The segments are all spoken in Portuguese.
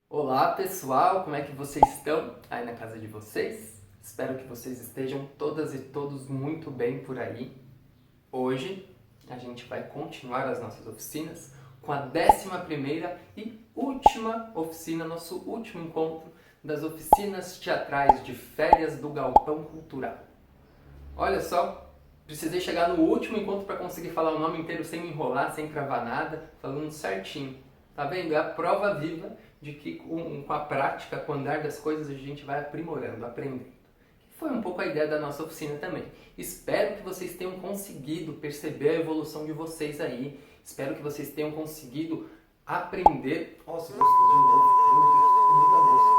Olá pessoal, como é que vocês estão aí na casa de vocês? Espero que vocês estejam todas e todos muito bem por aí. Hoje a gente vai continuar as nossas oficinas com a 11ª e última oficina, nosso último encontro das oficinas teatrais de férias do Galpão Cultural. Olha só, precisei chegar no último encontro para conseguir falar o nome inteiro sem me enrolar, sem cravar nada, falando certinho. Tá vendo? É a prova viva de que com a prática, com o andar das coisas, a gente vai aprimorando, aprendendo. Foi um pouco a ideia da nossa oficina também. Espero que vocês tenham conseguido perceber a evolução de vocês aí. Espero que vocês tenham conseguido aprender... Nossa, gostou de novo. Meu Deus, muita louça.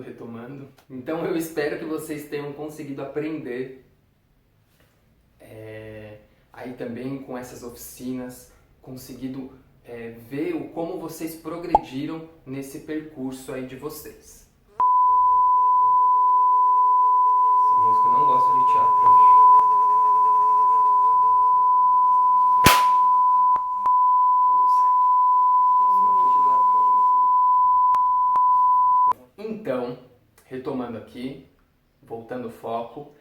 Retomando. Então eu espero que vocês tenham conseguido aprender aí também com essas oficinas, conseguido ver como vocês progrediram nesse percurso aí de vocês. Essa música eu não gosto de teatro, acho. Então, retomando aqui, voltando ao foco,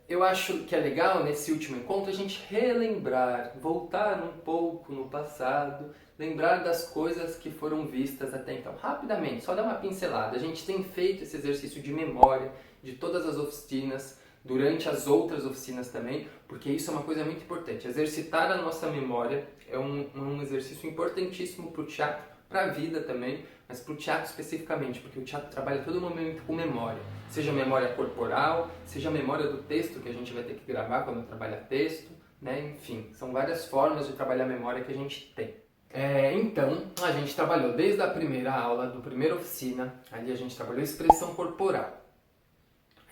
eu acho que é legal nesse último encontro a gente relembrar, voltar um pouco no passado, lembrar das coisas que foram vistas até então. Rapidamente, só dar uma pincelada. A gente tem feito esse exercício de memória de todas as oficinas, durante as outras oficinas também, porque isso é uma coisa muito importante. Exercitar a nossa memória é um exercício importantíssimo para o teatro, para a vida também, mas para o teatro especificamente, porque o teatro trabalha todo momento com memória, seja memória corporal, seja a memória do texto que a gente vai ter que gravar quando trabalha texto, né? Enfim, são várias formas de trabalhar a memória que a gente tem. Então, a gente trabalhou desde a primeira aula, do primeira oficina, ali a gente trabalhou expressão corporal.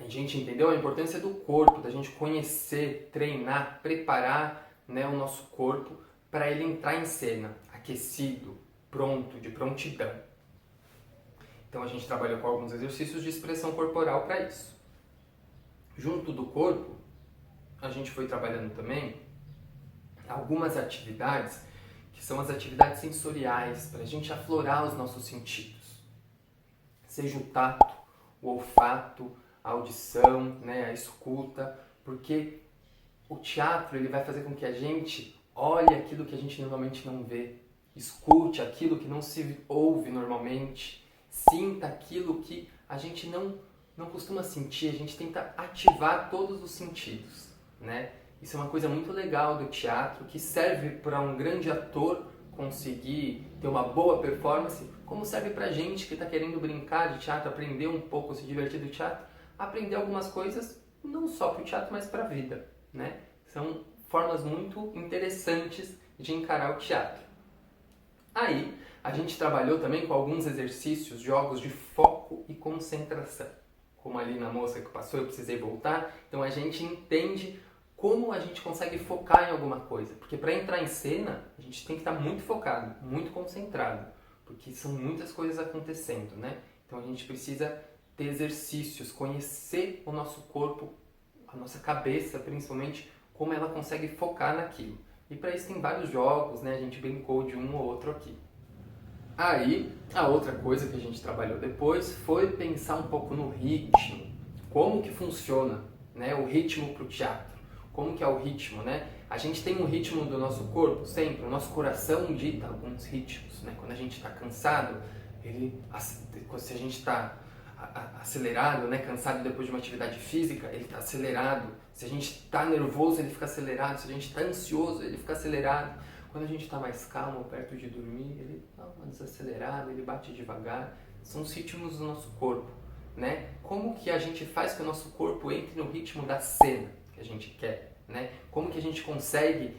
A gente entendeu a importância do corpo, da gente conhecer, treinar, preparar, né, o nosso corpo para ele entrar em cena, aquecido, pronto, de prontidão. Então a gente trabalhou com alguns exercícios de expressão corporal para isso. Junto do corpo, a gente foi trabalhando também algumas atividades que são as atividades sensoriais, para a gente aflorar os nossos sentidos. Seja o tato, o olfato, a audição, né, a escuta, porque o teatro ele vai fazer com que a gente olhe aquilo que a gente normalmente não vê, escute aquilo que não se ouve normalmente, sinta aquilo que a gente não costuma sentir, a gente tenta ativar todos os sentidos, né? Isso é uma coisa muito legal do teatro, que serve para um grande ator conseguir ter uma boa performance, como serve para gente que está querendo brincar de teatro, aprender um pouco, se divertir do teatro, aprender algumas coisas, não só para o teatro, mas para a vida, né? São formas muito interessantes de encarar o teatro. Aí, a gente trabalhou também com alguns exercícios, jogos de foco e concentração. Como ali na moça que passou, eu precisei voltar. Então a gente entende como a gente consegue focar em alguma coisa. Porque para entrar em cena, a gente tem que estar muito focado, muito concentrado. Porque são muitas coisas acontecendo, né? Então a gente precisa ter exercícios, conhecer o nosso corpo, a nossa cabeça principalmente, como ela consegue focar naquilo. E para isso tem vários jogos, né? A gente brincou de um ou outro aqui. Aí, a outra coisa que a gente trabalhou depois foi pensar um pouco no ritmo. Como que funciona, né, o ritmo para o teatro? Como que é o ritmo, né? A gente tem um ritmo do nosso corpo sempre, o nosso coração dita alguns ritmos, né? Quando a gente está cansado, se a gente está acelerado, né, cansado depois de uma atividade física, ele está acelerado. Se a gente está nervoso, ele fica acelerado. Se a gente está ansioso, ele fica acelerado. Quando a gente está mais calmo, perto de dormir, ele dá uma desacelerada, ele bate devagar. São os ritmos do nosso corpo, né? Como que a gente faz que o nosso corpo entre no ritmo da cena que a gente quer, né? Como que a gente consegue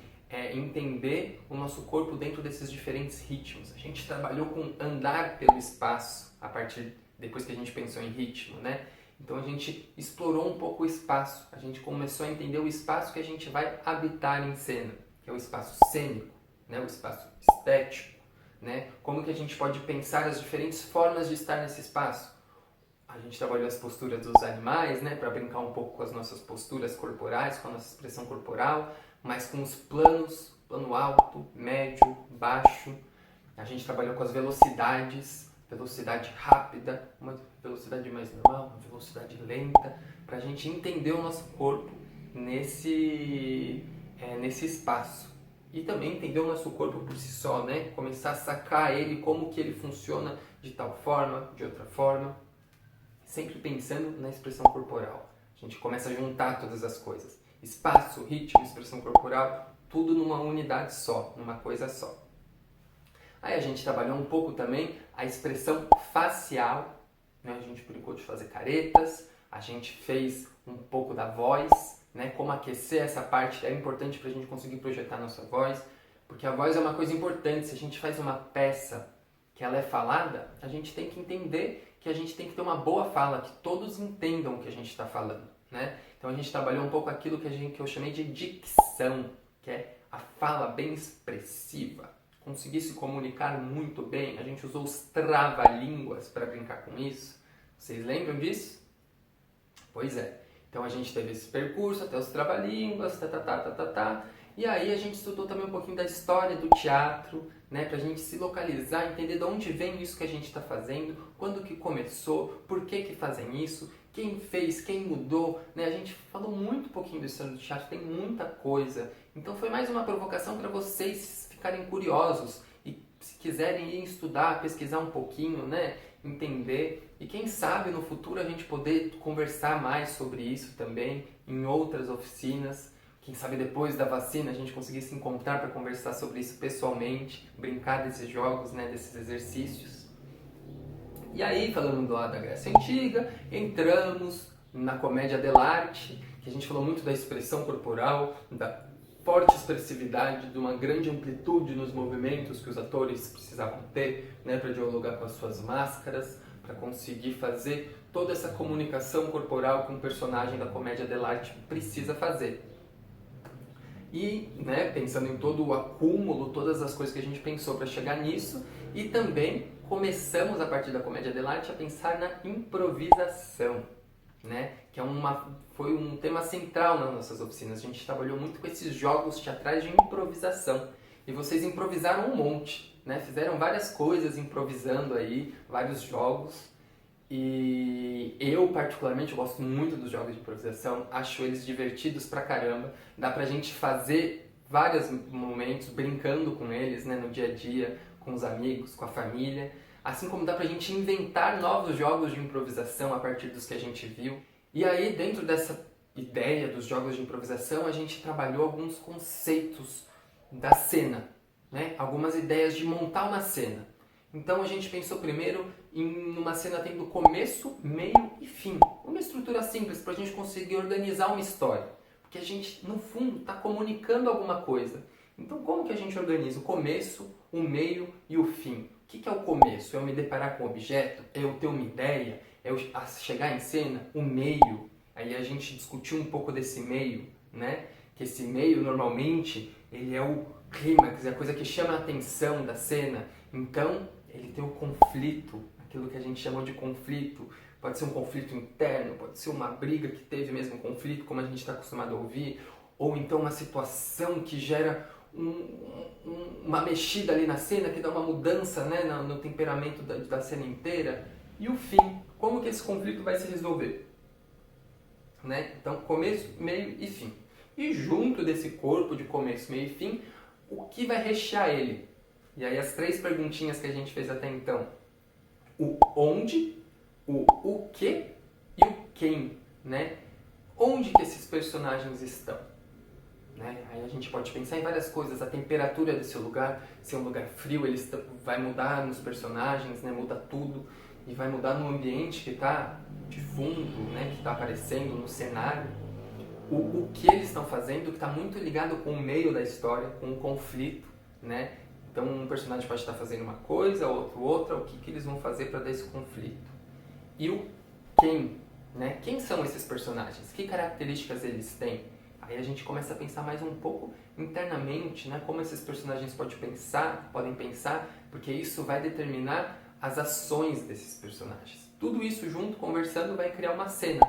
entender o nosso corpo dentro desses diferentes ritmos? A gente trabalhou com andar pelo espaço a partir depois que a gente pensou em ritmo, né? Então a gente explorou um pouco o espaço, a gente começou a entender o espaço que a gente vai habitar em cena, que é o espaço cênico, né? O espaço estético, né? Como que a gente pode pensar as diferentes formas de estar nesse espaço. A gente trabalhou as posturas dos animais, né? Para brincar um pouco com as nossas posturas corporais, com a nossa expressão corporal, mas com os planos, plano alto, médio, baixo. A gente trabalhou com as velocidades, velocidade rápida, uma velocidade mais normal, uma velocidade lenta, para a gente entender o nosso corpo nesse espaço. E também entender o nosso corpo por si só, né? Começar a sacar ele, como que ele funciona de tal forma, de outra forma. Sempre pensando na expressão corporal. A gente começa a juntar todas as coisas. Espaço, ritmo, expressão corporal, tudo numa unidade só, numa coisa só. Aí a gente trabalhou um pouco também a expressão facial, né? A gente brincou de fazer caretas, a gente fez um pouco da voz, né? Como aquecer essa parte é importante para a gente conseguir projetar a nossa voz, porque a voz é uma coisa importante. Se a gente faz uma peça que ela é falada, a gente tem que entender que a gente tem que ter uma boa fala, que todos entendam o que a gente está falando, né? Então a gente trabalhou um pouco aquilo que eu chamei de dicção, que é a fala bem expressiva. Conseguir se comunicar muito bem. A gente usou os trava-línguas para brincar com isso. Vocês lembram disso? Pois é. Então a gente teve esse percurso até os trava-línguas, e aí a gente estudou também um pouquinho da história do teatro, né, para a gente se localizar, entender de onde vem isso que a gente está fazendo, quando que começou, por que fazem isso, quem fez, quem mudou, né? A gente falou muito pouquinho da história do teatro, tem muita coisa. Então foi mais uma provocação para vocês ficarem curiosos e se quiserem ir estudar, pesquisar um pouquinho, né, entender, e quem sabe no futuro a gente poder conversar mais sobre isso também em outras oficinas. Quem sabe depois da vacina a gente conseguir se encontrar para conversar sobre isso pessoalmente, brincar desses jogos, né, desses exercícios. E aí, falando lá da Grécia Antiga, entramos na comédia dell'arte, que a gente falou muito da expressão corporal, da forte expressividade, de uma grande amplitude nos movimentos que os atores precisavam ter, né, para dialogar com as suas máscaras, para conseguir fazer toda essa comunicação corporal que um personagem da comédia dell'arte precisa fazer. E, né, pensando em todo o acúmulo, todas as coisas que a gente pensou para chegar nisso, e também começamos a partir da comédia dell'arte a pensar na improvisação, né, que foi um tema central nas nossas oficinas. A gente trabalhou muito com esses jogos teatrais de improvisação, e vocês improvisaram um monte, né, fizeram várias coisas improvisando aí, vários jogos. E eu, particularmente, gosto muito dos jogos de improvisação, acho eles divertidos pra caramba, dá pra gente fazer vários momentos brincando com eles, né, no dia a dia, com os amigos, com a família, assim como dá pra gente inventar novos jogos de improvisação a partir dos que a gente viu. E aí, dentro dessa ideia dos jogos de improvisação, a gente trabalhou alguns conceitos da cena, né, algumas ideias de montar uma cena. Então a gente pensou primeiro em uma cena tendo começo, meio e fim. Uma estrutura simples para a gente conseguir organizar uma história. Porque a gente, no fundo, está comunicando alguma coisa. Então como que a gente organiza o começo, o meio e o fim? O que é o começo? É eu me deparar com o objeto? É eu ter uma ideia? É eu chegar em cena? O meio? Aí a gente discutiu um pouco desse meio, né? Que esse meio, normalmente, ele é o clímax, é a coisa que chama a atenção da cena. Então, ele tem o conflito, aquilo que a gente chama de conflito. Pode ser um conflito interno, pode ser uma briga que teve mesmo um conflito, como a gente está acostumado a ouvir, ou então uma situação que gera uma mexida ali na cena, que dá uma mudança, né, no temperamento da cena inteira. E o fim, como que esse conflito vai se resolver? Né? Então, começo, meio e fim. E junto desse corpo de começo, meio e fim, o que vai rechear ele? E aí as 3 perguntinhas que a gente fez até então. O onde, o que e o quem, né? Onde que esses personagens estão? Né? Aí a gente pode pensar em várias coisas. A temperatura desse lugar, se é um lugar frio, vai mudar nos personagens, né? Muda tudo. E vai mudar no ambiente que está de fundo, né? Que está aparecendo no cenário. O que eles estão fazendo, que está muito ligado com o meio da história, com o conflito, né? Então um personagem pode estar fazendo uma coisa, outro outra, o que eles vão fazer para dar esse conflito. e o quem, né? Quem são esses personagens? Que características eles têm? Aí a gente começa a pensar mais um pouco internamente, né? Como esses personagens podem pensar, porque isso vai determinar as ações desses personagens. Tudo isso junto, conversando, vai criar uma cena,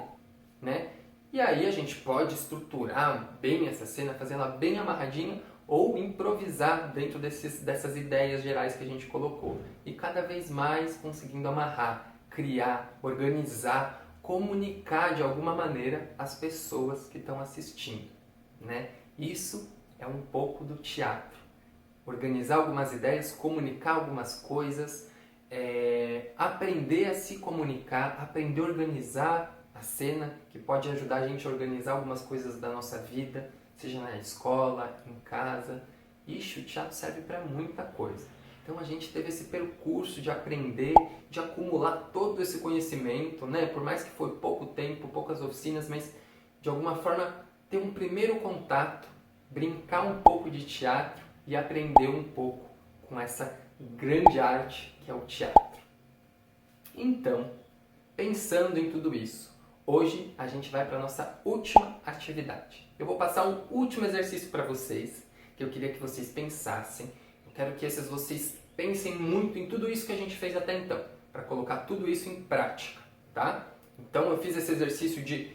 né? E aí a gente pode estruturar bem essa cena, fazer ela bem amarradinha, ou improvisar dentro dessas ideias gerais que a gente colocou. E cada vez mais conseguindo amarrar, criar, organizar, comunicar de alguma maneira as pessoas que estão assistindo, né? Isso é um pouco do teatro. Organizar algumas ideias, comunicar algumas coisas, aprender a se comunicar, aprender a organizar a cena, que pode ajudar a gente a organizar algumas coisas da nossa vida, seja na escola, em casa. Ixi, o teatro serve para muita coisa. Então a gente teve esse percurso de aprender, de acumular todo esse conhecimento, né? Por mais que foi pouco tempo, poucas oficinas, mas de alguma forma ter um primeiro contato, brincar um pouco de teatro e aprender um pouco com essa grande arte que é o teatro. Então, pensando em tudo isso, hoje a gente vai para a nossa última atividade. Eu vou passar um último exercício para vocês, que eu queria que vocês pensassem. Eu quero que vocês pensem muito em tudo isso que a gente fez até então, para colocar tudo isso em prática, tá? Então eu fiz esse exercício de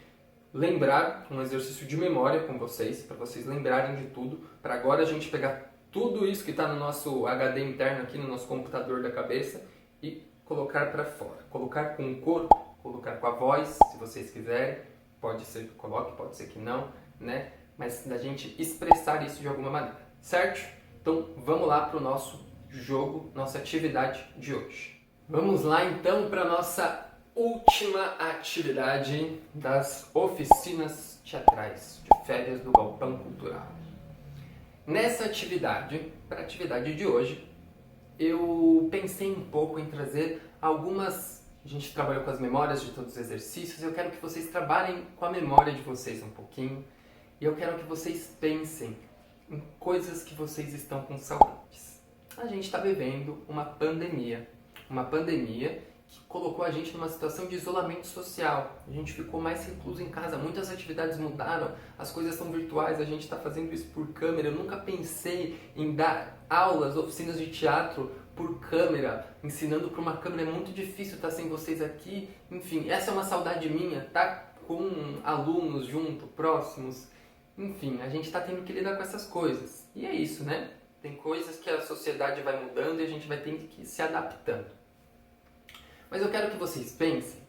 lembrar, um exercício de memória com vocês, para vocês lembrarem de tudo, para agora a gente pegar tudo isso que está no nosso HD interno aqui, no nosso computador da cabeça, e colocar para fora. Colocar com o corpo, colocar com a voz, se vocês quiserem. Pode ser que coloque, pode ser que não, né? Mas da gente expressar isso de alguma maneira, certo? Então vamos lá para o nosso jogo, nossa atividade de hoje. Vamos lá então para a nossa última atividade das oficinas teatrais de férias do Galpão Cultural. Nessa atividade, para a atividade de hoje, eu pensei um pouco em trazer algumas... A gente trabalhou com as memórias de todos os exercícios, eu quero que vocês trabalhem com a memória de vocês um pouquinho, e eu quero que vocês pensem em coisas que vocês estão com saudades. A gente está vivendo uma pandemia que colocou a gente numa situação de isolamento social. A gente ficou mais recluso em casa, muitas atividades mudaram, as coisas são virtuais, a gente está fazendo isso por câmera. Eu nunca pensei em dar aulas, oficinas de teatro por câmera, ensinando por uma câmera. É muito difícil estar sem vocês aqui. Enfim, essa é uma saudade minha, tá com alunos junto, próximos. Enfim, a gente está tendo que lidar com essas coisas. E é isso, né? Tem coisas que a sociedade vai mudando e a gente vai ter que ir se adaptando. Mas eu quero que vocês pensem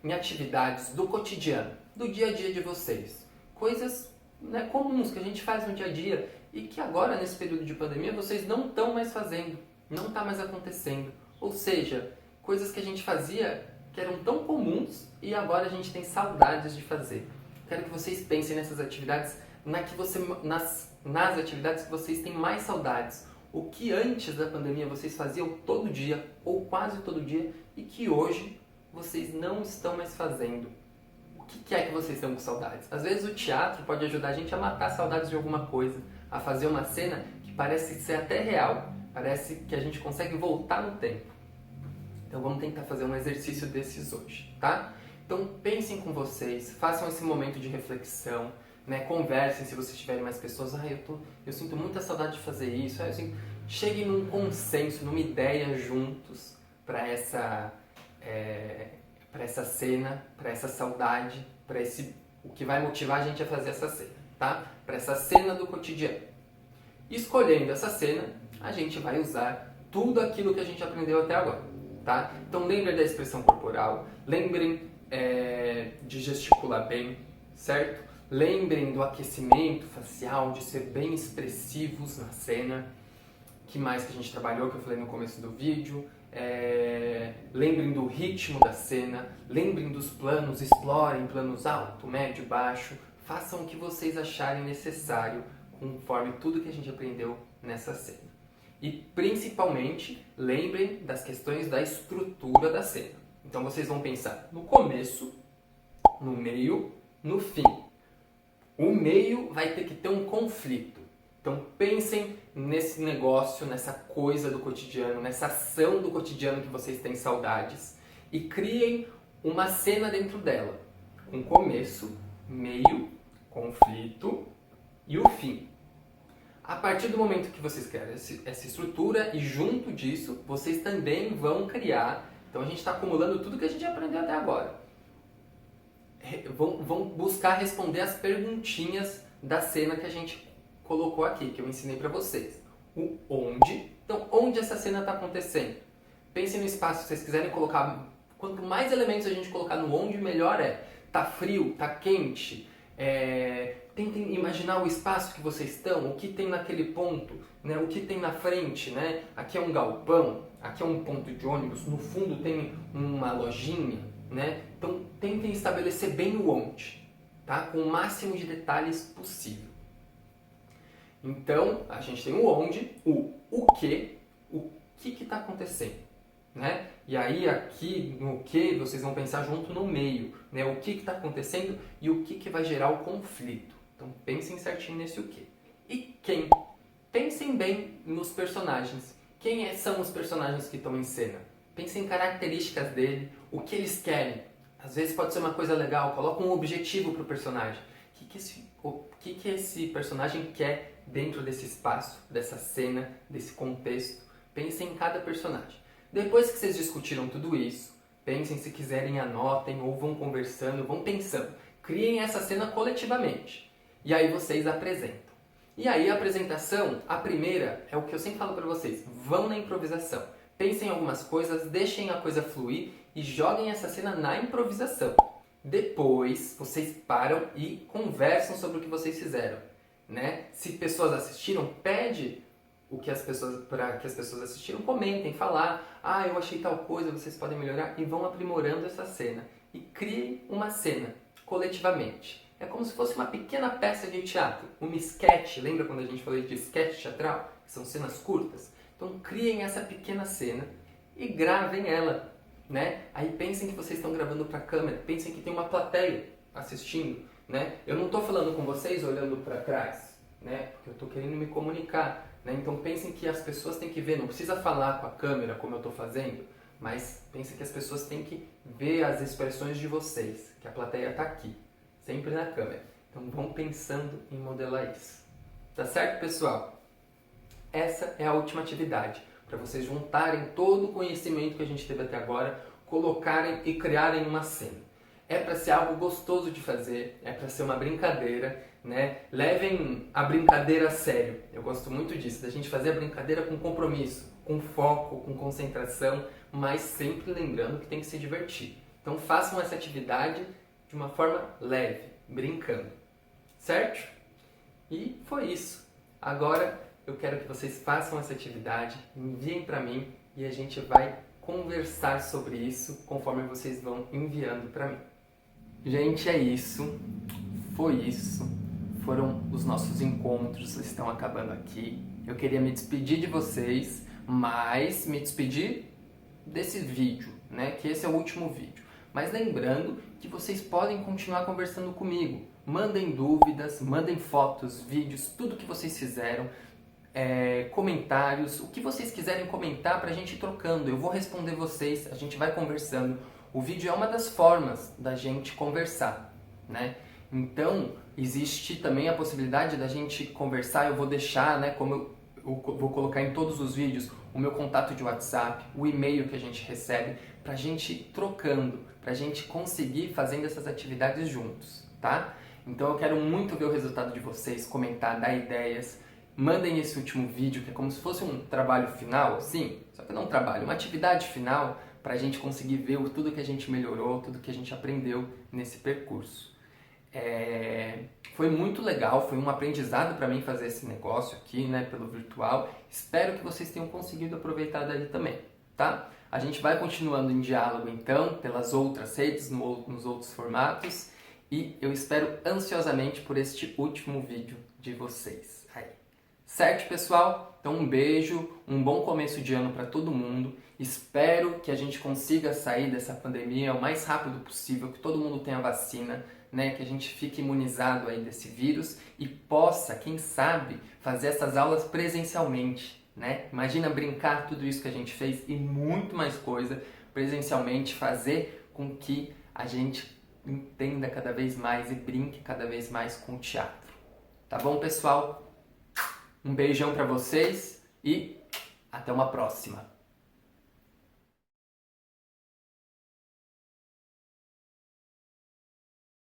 em atividades do cotidiano, do dia a dia de vocês. Coisas, né, comuns que a gente faz no dia a dia e que agora, nesse período de pandemia, vocês não estão mais fazendo, não está mais acontecendo. Ou seja, coisas que a gente fazia que eram tão comuns e agora a gente tem saudades de fazer. Quero que vocês pensem nessas atividades, nas atividades que vocês têm mais saudades. O que antes da pandemia vocês faziam todo dia, ou quase todo dia, e que hoje vocês não estão mais fazendo. O que é que vocês estão com saudades? Às vezes o teatro pode ajudar a gente a matar saudades de alguma coisa, a fazer uma cena que parece ser até real, parece que a gente consegue voltar no tempo. Então vamos tentar fazer um exercício desses hoje, tá? Então pensem com vocês, façam esse momento de reflexão, né? Conversem se vocês tiverem mais pessoas. Eu sinto muita saudade de fazer isso. Cheguem num consenso, numa ideia juntos para essa cena, para essa saudade, para o que vai motivar a gente a fazer essa cena, tá? Para essa cena do cotidiano. Escolhendo essa cena, a gente vai usar tudo aquilo que a gente aprendeu até agora, tá? Então lembrem da expressão corporal, lembrem de gesticular bem, certo? Lembrem do aquecimento facial, de ser bem expressivos na cena. O que mais que a gente trabalhou, que eu falei no começo do vídeo. Lembrem do ritmo da cena, lembrem dos planos, explorem planos alto, médio, baixo. Façam o que vocês acharem necessário conforme tudo que a gente aprendeu nessa cena. E principalmente, lembrem das questões da estrutura da cena. Então vocês vão pensar no começo, no meio, no fim. O meio vai ter que ter um conflito. Então pensem nesse negócio, nessa coisa do cotidiano, nessa ação do cotidiano que vocês têm saudades e criem uma cena dentro dela. Um começo, meio, conflito e o fim. A partir do momento que vocês criarem essa estrutura e junto disso, vocês também vão criar. Então a gente está acumulando tudo que a gente aprendeu até agora. Vão buscar responder as perguntinhas da cena que a gente colocou aqui, que eu ensinei para vocês. O onde. Então, onde essa cena está acontecendo? Pensem no espaço, se vocês quiserem colocar... Quanto mais elementos a gente colocar no onde, melhor é. Tá frio, tá quente. Tentem imaginar o espaço que vocês estão, o que tem naquele ponto, né? O que tem na frente, né? Aqui é um galpão, aqui é um ponto de ônibus, no fundo tem uma lojinha, né? Então tentem estabelecer bem o onde, tá? Com o máximo de detalhes possível. Então a gente tem o onde, o que está acontecendo, né? E aí aqui no que vocês vão pensar junto no meio, né? O que está acontecendo e o que vai gerar o conflito. Então pensem certinho nesse o que. E quem? Pensem bem nos personagens. Quem são os personagens que estão em cena? Pensem em características dele, o que eles querem. Às vezes pode ser uma coisa legal, coloca um objetivo para o personagem. O que esse personagem quer dentro desse espaço, dessa cena, desse contexto? Pensem em cada personagem. Depois que vocês discutiram tudo isso, pensem, se quiserem, anotem ou vão conversando, vão pensando. Criem essa cena coletivamente. E aí vocês apresentam. E aí a apresentação, a primeira, é o que eu sempre falo para vocês. Vão na improvisação. Pensem em algumas coisas, deixem a coisa fluir e joguem essa cena na improvisação. Depois vocês param e conversam sobre o que vocês fizeram, né? Se pessoas assistiram, pede para que as pessoas assistiram comentem, falar, eu achei tal coisa, vocês podem melhorar, e vão aprimorando essa cena. E criem uma cena, coletivamente. É como se fosse uma pequena peça de teatro, uma sketch, lembra quando a gente falou de sketch teatral? Que são cenas curtas? Então criem essa pequena cena e gravem ela, né? Aí pensem que vocês estão gravando para a câmera, pensem que tem uma plateia assistindo, né? Eu não estou falando com vocês olhando para trás, né? Porque eu estou querendo me comunicar. Né? Então pensem que as pessoas têm que ver, não precisa falar com a câmera como eu estou fazendo, mas pensem que as pessoas têm que ver as expressões de vocês, que a plateia está aqui, sempre na câmera. Então vão pensando em modelar isso. Tá certo, pessoal? Essa é a última atividade, para vocês juntarem todo o conhecimento que a gente teve até agora, colocarem e criarem uma cena. É para ser algo gostoso de fazer, é para ser uma brincadeira, né? Levem a brincadeira a sério. Eu gosto muito disso, da gente fazer a brincadeira com compromisso, com foco, com concentração, mas sempre lembrando que tem que se divertir. Então façam essa atividade de uma forma leve, brincando. Certo? E foi isso. Agora eu quero que vocês façam essa atividade, enviem para mim e a gente vai conversar sobre isso conforme vocês vão enviando para mim. Gente, é isso. Foi isso. Foram os nossos encontros, estão acabando aqui. Eu queria me despedir de vocês, mas me despedir desse vídeo, né? Que esse é o último vídeo. Mas lembrando que vocês podem continuar conversando comigo. Mandem dúvidas, mandem fotos, vídeos, tudo que vocês fizeram, comentários, o que vocês quiserem comentar para a gente ir trocando. Eu vou responder vocês, a gente vai conversando. O vídeo é uma das formas da gente conversar, né? Então, existe também a possibilidade da gente conversar. Eu vou deixar, né, como eu vou colocar em todos os vídeos, o meu contato de WhatsApp, o e-mail que a gente recebe, pra gente ir trocando, pra gente conseguir fazendo essas atividades juntos, tá? Então eu quero muito ver o resultado de vocês, comentar, dar ideias. Mandem esse último vídeo, que é como se fosse um trabalho final, assim, só que não um trabalho, uma atividade final, pra gente conseguir ver tudo que a gente melhorou, tudo que a gente aprendeu nesse percurso. Foi muito legal, foi um aprendizado para mim fazer esse negócio aqui, né, pelo virtual. Espero que vocês tenham conseguido aproveitar daí também, tá? A gente vai continuando em diálogo então, pelas outras redes, nos outros formatos, e eu espero ansiosamente por este último vídeo de vocês aí. Certo, pessoal? Então um beijo, um bom começo de ano para todo mundo. Espero que a gente consiga sair dessa pandemia o mais rápido possível, que todo mundo tenha vacina, né, que a gente fique imunizado aí desse vírus e possa, quem sabe, fazer essas aulas presencialmente, né? Imagina brincar tudo isso que a gente fez e muito mais coisa presencialmente, fazer com que a gente entenda cada vez mais e brinque cada vez mais com o teatro. Tá bom, pessoal? Um beijão para vocês e até uma próxima!